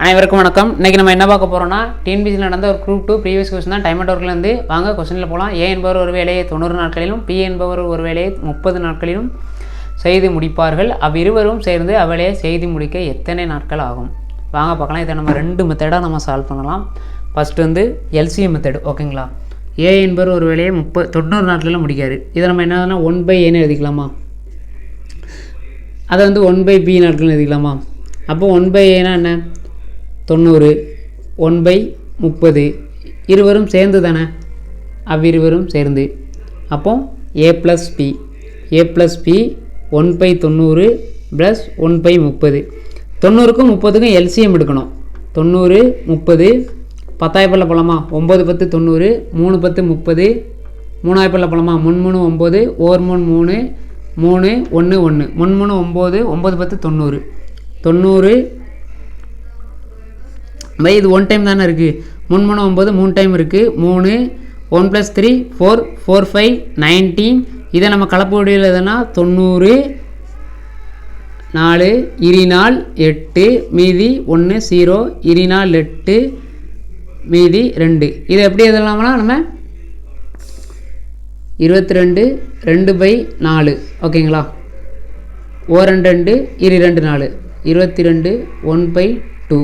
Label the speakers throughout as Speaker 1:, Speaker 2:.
Speaker 1: அனைவருக்கும் வணக்கம். இன்றைக்கி நம்ம என்ன பார்க்க போகிறோம்னா, டிஎன்பிசியில் நடந்த ஒரு குரூப் 2 ப்ரீவியஸ் கொஸ்டின் தான். டைம் அண்ட் ஒர்க்லேருந்து வாங்க கொஸ்டினில் போகலாம். ஏ என்பவர் ஒரு வேலையை 90 நாட்களிலும், பி என்பவர் ஒரு வேலையை 30 நாட்களிலும் செய்து முடிப்பார்கள். அவ்விருவரும் சேர்ந்து அவ்வேலையை செய்து முடிக்க எத்தனை நாட்கள் ஆகும்? வாங்க பார்க்கலாம். இதை நம்ம 2 மெத்தடாக நம்ம சால்வ் பண்ணலாம். ஃபஸ்ட்டு வந்து எல்சிஎம் மெத்தடு, ஓகேங்களா? ஏ என்பவர் ஒரு வேலையை 90 நாட்களில் முடிக்காரு. இதை நம்ம என்னன்னா 1/ஏன்னு எழுதிக்கலாமா? அதை வந்து 1/b நாட்கள் எழுதிக்கலாமா? அப்போ 1/ஏனா என்ன? 90, 1/30 இருவரும் சேர்ந்து தானே, அவ்விருவரும் சேர்ந்து. அப்போ a + b 1/90 + 1/30. 90க்கும் 30க்கும் எல்சிஎம் எடுக்கணும். 90 30 10 போகலாமா? 9 10 90, 3 10 30, 3 போகலாமா? 3 3 9, 1 3 3 3 1 1 3 3 9, 9 10 90 90 பை இது 1 டைம் தானே இருக்குது. 3 3 9 3 டைம் இருக்குது. 3 1 + 3 4 4 5 19. இதை நம்ம கலப்பு வடிவில் எதுனா 90 4 இருநாள் 8 மீதி 1 0 இருநாள் 8 மீதி 2. இதை எப்படி எதலாம்னா நம்ம 22 2/4, ஓகேங்களா? 1 2 2 4 22 1/2.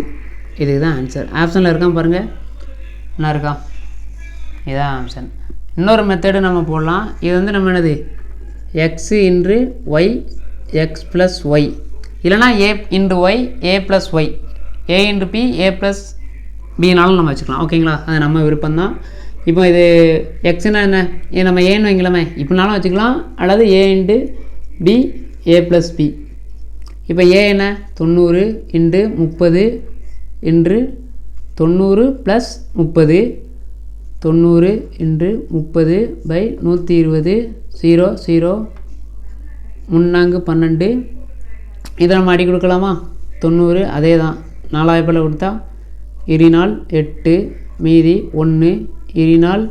Speaker 1: இதுதான் ஆன்சர். ஆப்ஷனில் இருக்கான் பாருங்கள், என்ன இருக்கா? இதுதான் ஆப்ஷன். இன்னொரு மெத்தடு நம்ம போடலாம். இது வந்து நம்ம என்னது x × y x + y, இல்லைனா a × y a + y, a × p a + bனாலும் நம்ம வச்சுக்கலாம், ஓகேங்களா? அது நம்ம விருப்பம்தான். இப்போ இது எக்ஸ்னா என்ன, இது நம்ம ஏன்னு வைங்கலாமே, இப்படினாலும் வச்சுக்கலாம், அல்லது a × b a + b. இப்போ a என்ன 90 × 30 இன்று 90 + 30 90 × 30/120 0 0 3 12. இதை நம்ம அடி கொடுக்கலாமா? 90 அதே தான் 4 கொடுத்தா இருநாள் 8 மீதி 1 இருநாள்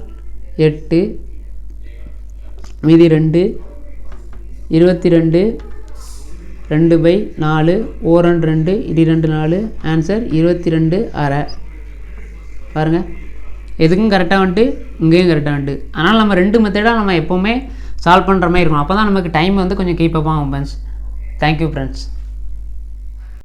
Speaker 1: 8 மீதி 2 22 2/4 1 2 2 4. ஆன்சர் 22/2. பாருங்கள், எதுக்கும் கரெக்டாக வந்துட்டு இங்கேயும் கரெக்டாக வந்துட்டு. அதனால் நம்ம 2 மெத்தடாக நம்ம எப்போவுமே சால்வ் பண்ணுற மாதிரி இருக்கும். அப்போ தான் நமக்கு டைம் வந்து கொஞ்சம் கீப் அப் ஆகும் ஃப்ரெண்ட்ஸ். Thank you friends.